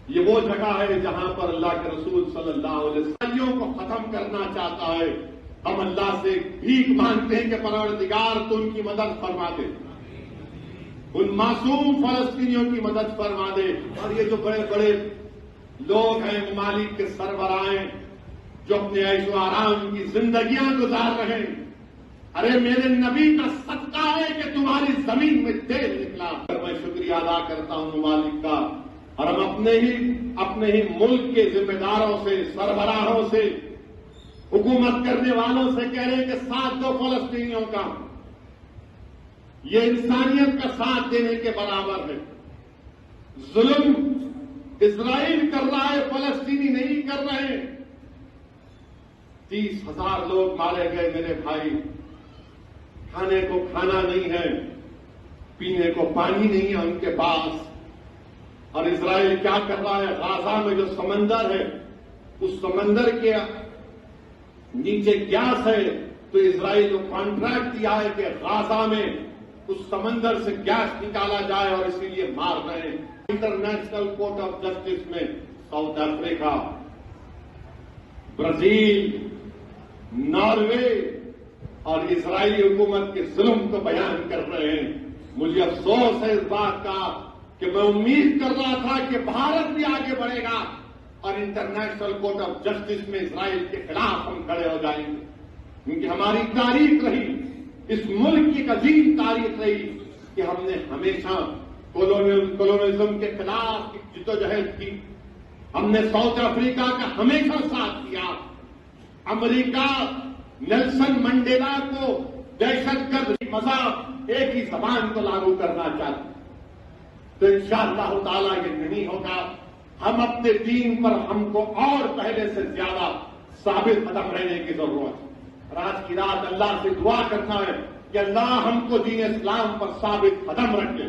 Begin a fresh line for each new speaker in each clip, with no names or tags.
یہ وہ جگہ ہے جہاں پر اللہ کے رسول صلی اللہ علیہ وسلم کو ختم کرنا چاہتا ہے. ہم اللہ سے بھیک مانگتے ہیں کہ پروردگار تو ان کی مدد فرما دے, ان معصوم فلسطینیوں کی مدد فرما دے. اور یہ جو بڑے بڑے لوگ ہیں, ممالک کے سربراہ ہیں, جو اپنے عیش و آرام کی زندگیاں گزار رہے ہیں, ارے میرے نبی کا صدقہ ہے کہ تمہاری زمین میں تیل نکلا. میں شکریہ ادا کرتا ہوں ممالک کا, اور ہم اپنے ہی ملک کے ذمہ داروں سے, سربراہوں سے, حکومت کرنے والوں سے کہہ رہے ہیں کہ ساتھ دو فلسطینیوں کا. یہ انسانیت کا ساتھ دینے کے برابر ہے. ظلم اسرائیل کر رہا ہے, فلسطینی نہیں کر رہے ہیں. 30,000 لوگ مارے گئے میرے بھائی. کھانے کو کھانا نہیں ہے, پینے کو پانی نہیں ہے ان کے پاس. اور اسرائیل کیا کر رہا ہے؟ غازہ میں جو سمندر ہے, اس سمندر کے نیچے گیس ہے, تو اسرائیل کو کانٹریکٹ دیا ہے کہ غازہ میں اس سمندر سے گیس نکالا جائے, اور اسی لیے مار رہے ہیں. انٹرنیشنل کورٹ آف جسٹس میں ساؤتھ افریقہ, برازیل, ناروے اور اسرائیلی حکومت کے ظلم کو بیان کر رہے ہیں. مجھے افسوس ہے اس بات کا کہ میں امید کر رہا تھا کہ بھارت بھی آگے بڑھے گا اور انٹرنیشنل کورٹ آف جسٹس میں اسرائیل کے خلاف ہم کھڑے ہو جائیں گے. کیونکہ ہماری تاریخ رہی, اس ملک کی عظیم تاریخ رہی کہ ہم نے ہمیشہ کولونیلزم کے خلاف جدوجہد کی. ہم نے ساؤتھ افریقہ کا ہمیشہ ساتھ دیا. امریکہ نیلسن منڈیلا کو دہشت گرد مذہب ایک ہی زبان کو لاگو کرنا چاہتے, تو انشاءاللہ تعالیٰ یہ نہیں ہوگا. ہم اپنے دین پر ہم کو اور پہلے سے زیادہ ثابت قدم رہنے کی ضرورت ہے. اور آج کی رات اللہ سے دعا کرنا ہے کہ اللہ ہم کو دین اسلام پر ثابت قدم رکھے.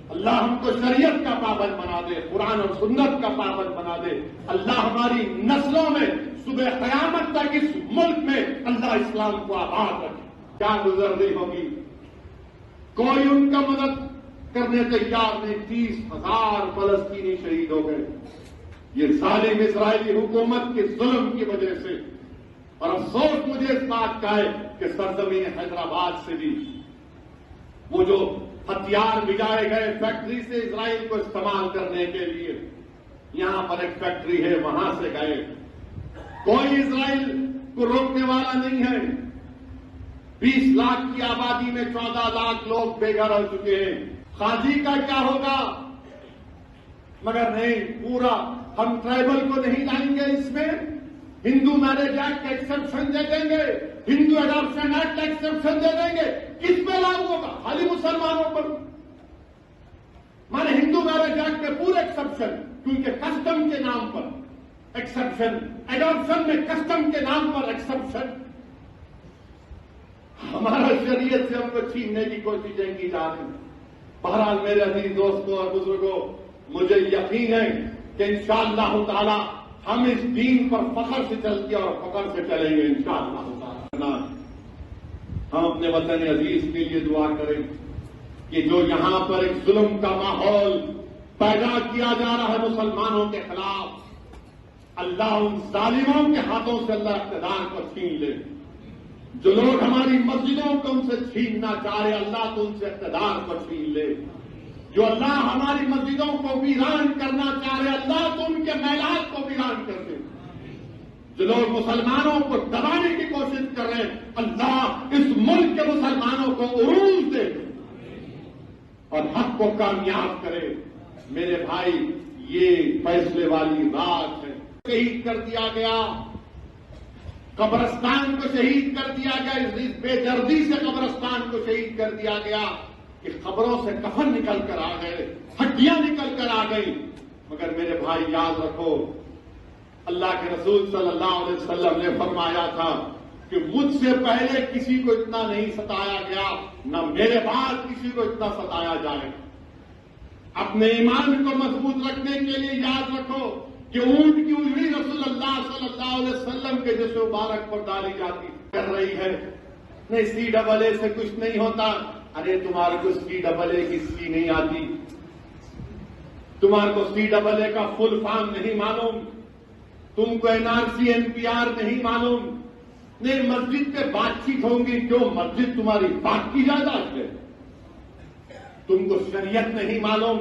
اللہ ہم کو شریعت کا پابند بنا دے, قرآن اور سنت کا پابند بنا دے. اللہ ہماری نسلوں میں صبح قیامت تک اس ملک میں اللہ اسلام کو آباد رکھے. کیا گزر ہوگی, کوئی ان کا مدد کرنے تیار نہیں. 30,000 فلسطینی شہید ہو گئے یہ ظالم اسرائیلی حکومت کے ظلم کی وجہ سے. اور افسوس مجھے اس بات کا ہے کہ سرزمین حیدرآباد سے بھی وہ جو ہتھیار بھجائے گئے فیکٹری سے اسرائیل کو استعمال کرنے کے لیے, یہاں پر ایک فیکٹری ہے, وہاں سے گئے. کوئی اسرائیل کو روکنے والا نہیں ہے. 20 لاکھ کی آبادی میں 14 لاکھ لوگ بے گھر ہو چکے ہیں. خاضی کا کیا ہوگا؟ مگر نہیں, پورا ہم ٹرائبل کو نہیں لائیں گے اس میں. ہندو میرج ایکٹ کا ایکسپشن دے دیں گے, ہندو اڈاپشن ایکٹ کا ایکسپشن دے دیں گے. کس پہ لاگو ہوگا؟ خالی مسلمانوں پر. مانے ہندو میرج ایکٹ میں پورے ایکسپشن, کیونکہ کسٹم کے نام پر ایکسپشن, اڈاپشن میں کسٹم کے نام پر ایکسپشن. ہمارا شریعت سے ہم کو چھیننے کی کوششیں کی جا رہی ہیں. بہرحال میرے عزیز دوستوں اور بزرگوں, مجھے یقین ہے کہ انشاءاللہ تعالی ہم اس دین پر فخر سے چلتے اور فخر سے چلیں گے انشاءاللہ تعالی. ہم اپنے وطن عزیز کے لیے دعا کریں کہ جو یہاں پر ایک ظلم کا ماحول پیدا کیا جا رہا ہے مسلمانوں کے خلاف, اللہ ان ظالموں کے ہاتھوں سے اللہ اقتدار کو چھین لے. جو لوگ ہماری مسجدوں کو ان سے چھیننا چاہ رہے, اللہ تو ان سے اقتدار کو چھین لے. جو اللہ ہماری مسجدوں کو ویران کرنا چاہ رہے, اللہ تو ان کے میلات کو ویران کر دے. جو لوگ مسلمانوں کو دبانے کی کوشش کر رہے ہیں, اللہ اس ملک کے مسلمانوں کو عروج دے اور حق کو کامیاب کرے. میرے بھائی, یہ فیصلے والی رات ہے. شہید کر دیا گیا, قبرستان کو شہید کر دیا گیا, اس بے دردی سے قبرستان کو شہید کر دیا گیا کہ قبروں سے کفن نکل کر آ گئے, ہڈیاں نکل کر آ گئی. مگر میرے بھائی یاد رکھو, اللہ کے رسول صلی اللہ علیہ وسلم نے فرمایا تھا کہ مجھ سے پہلے کسی کو اتنا نہیں ستایا گیا, نہ میرے بعد کسی کو اتنا ستایا جائے. اپنے ایمان کو مضبوط رکھنے کے لیے یاد رکھو کہ اونٹ کی اجڑی رسول اللہ صلی اللہ علیہ وسلم کے جسم مبارک پر ڈالی جاتی کر رہی ہے. نہیں CAA سے کچھ نہیں ہوتا. ارے تمہارے کو CAA کی سی نہیں آتی. تمہارے کو CAA کا فل فارم نہیں معلوم, تم کو NRC NPR نہیں معلوم. نہیں, مسجد پہ بات چیت ہوں گی, کیوں مسجد تمہاری بات کی جائیداد ہے. تم کو شریعت نہیں معلوم,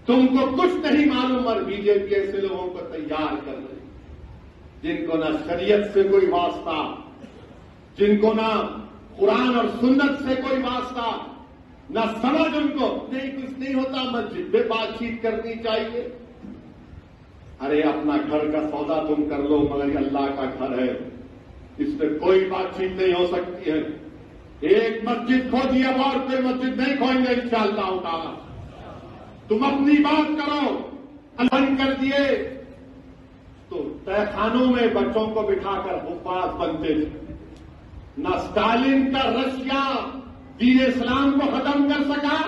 تم کو کچھ نہیں معلوم, اور BJP ایسے لوگوں کو تیار کر رہی جن کو نہ شریعت سے کوئی واسطہ, جن کو نہ قرآن اور سنت سے کوئی واسطہ, نہ سمجھ ان کو. نہیں, کچھ نہیں ہوتا, مسجد پہ بات چیت کرنی چاہیے. ارے اپنا گھر کا سودا تم کر لو, مگر یہ اللہ کا گھر ہے, اس پہ کوئی بات چیت نہیں ہو سکتی ہے. ایک مسجد کھو دی, اب اور کوئی مسجد نہیں کھوئیں گے انشاءاللہ تعالی. تم اپنی بات کرو. اللہ کر دیے تو تہ خانوں میں بچوں کو بٹھا کر حفاظ بنتے تھے. نہ اسٹالن کا رشیا دین اسلام کو ختم کر سکا,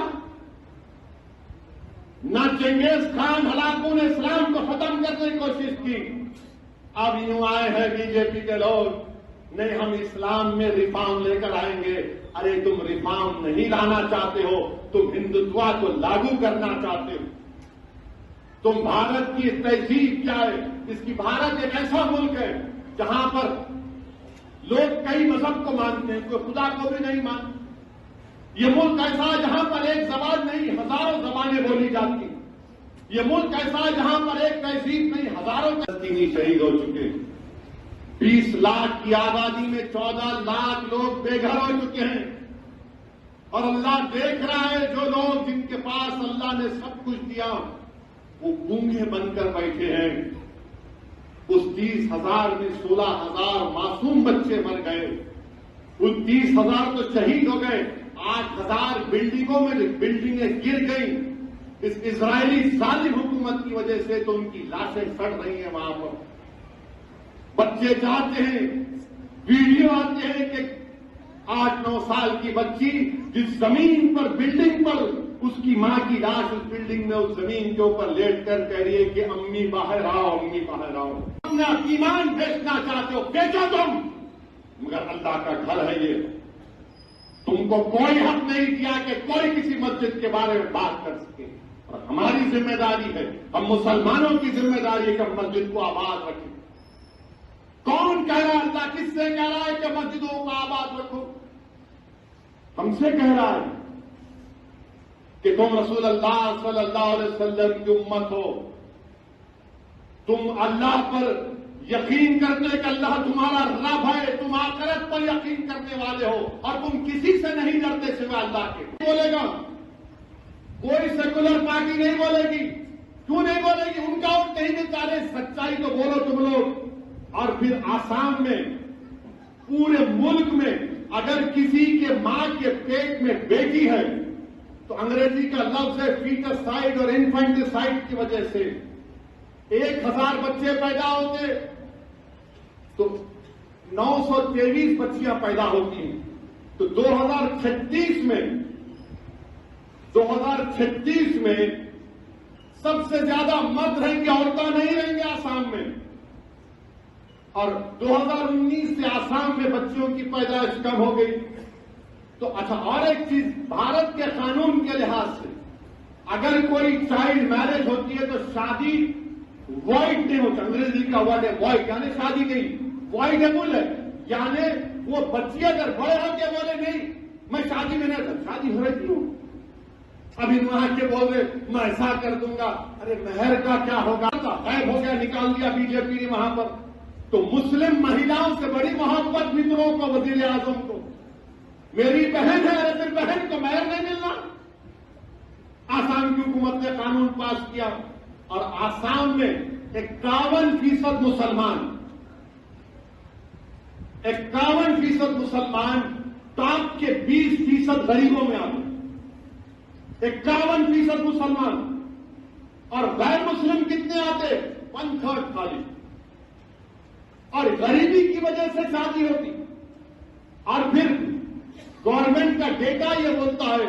نہ چنگیز خان ہلاکوں نے اسلام کو ختم کرنے کی کوشش کی. اب یوں آئے ہیں BJP کے لوگ, نہیں ہم اسلام میں ریفارم لے کر آئیں گے. ارے تم ریفارم نہیں لانا چاہتے ہو, تم ہندوتوا کو لاگو کرنا چاہتے ہو. تم بھارت کی تہذیب کیا ہے؟ اس کی بھارت ایک ایسا ملک ہے جہاں پر لوگ کئی مذہب کو مانتے ہیں, کوئی خدا کو بھی نہیں مانتے. یہ ملک ایسا ہے جہاں پر ایک زبان نہیں ہزاروں زبانیں بولی جاتی. یہ ملک ایسا ہے جہاں پر ایک تہذیب نہیں ہزاروں فلسطینی شہید ہو چکے. 20 لاکھ کی آبادی میں 14 لاکھ لوگ بے گھر ہو چکے ہیں. اور اللہ دیکھ رہا ہے, جو لوگ جن کے پاس اللہ نے سب کچھ دیا وہ گونگے بن کر بیٹھے ہیں. اس 30,000 میں 16,000 معصوم بچے مر گئے. ان 30,000 تو شہید ہو گئے. 8,000 بلڈنگوں میں بلڈنگیں گر گئیں. اس اسرائیلی ظالم حکومت کی وجہ سے تو ان کی لاشیں سڑ رہی ہیں وہاں پر. بچے جاتے ہیں, ویڈیو آتے ہیں کہ 8-9 سال کی بچی جس زمین پر بلڈنگ پر اس کی ماں کی لاش اس بلڈنگ میں اس زمین کے اوپر لیٹ کر کہہ رہی ہے کہ امی باہر آؤ, امی باہر آؤ. تم ایمان بیچنا چاہتے ہو, بیچو تم, مگر اللہ کا گھر ہے یہ. تم کو کوئی حق نہیں دیا کہ کوئی کسی مسجد کے بارے میں بات کر سکے. اور ہماری ذمہ داری ہے, ہم مسلمانوں کی ذمہ داری ہے کہ ہم مسجد کو آباد رکھیں. کون کہہ رہا ہے؟ اللہ کس سے کہہ رہا ہے کہ مسجدوں کو آباد رکھو؟ ہم سے کہہ رہا ہے کہ تم رسول اللہ صلی اللہ علیہ وسلم کی امت ہو. تم اللہ پر یقین کرتے کہ اللہ تمہارا رب ہے, تم آخرت پر یقین کرنے والے ہو, اور تم کسی سے نہیں ڈرتے سوائے اللہ کے. بولے گا کوئی سیکولر پارٹی نہیں بولے گی. کیوں نہیں بولے گی؟ ان کا اور کہیں بیچارے سچائی تو بولو تم لوگ. اور پھر آسام میں پورے ملک میں اگر کسی کے ماں کے پیٹ میں بیٹی ہے تو انگریزی کا لفظ ہے فیٹاسائڈ اور انفینٹیسائڈ کی وجہ سے 1,000 بچے پیدا ہوتے تو 923 بچیاں پیدا ہوتی ہیں. تو 2036 میں سب سے زیادہ مرد رہیں گے, عورتیں نہیں رہیں گے آسام میں. اور 2019 سے آسام میں بچیوں کی پیدائش کم ہو گئی. تو اچھا, اور ایک چیز, بھارت کے قانون کے لحاظ سے اگر کوئی چائلڈ میرج ہوتی ہے تو شادی وائڈ نہیں ہوتا. انگریزی کا ورڈ ہے وائڈ, یعنی شادی نہیں, وائڈیبل ہے. یعنی وہ بچی اگر بڑے ہو کے بولے نہیں میں شادی میں نہیں کرتا, شادی ہو رہی ہوں, ابھی وہاں کے بول رہے میں ایسا کر دوں گا. ارے مہر کا کیا ہوگا, غائب ہو گیا, نکال دیا BJP نے وہاں پر. تو مسلم مہیلاؤں سے بڑی محبت متروں کو, وزیر اعظم کو, میری بہن ہے, ارے پھر بہن کو مہر نہیں ملنا. آسام کی حکومت نے قانون پاس کیا اور آسام میں 51% مسلمان ٹاپ کے 20% غریبوں میں آتے. 51% مسلمان, اور غیر مسلم کتنے آتے؟ 1/3 خالی. اور غریبی کی وجہ سے شادی ہوتی. اور پھر گورنمنٹ کا ڈیٹا یہ بولتا ہے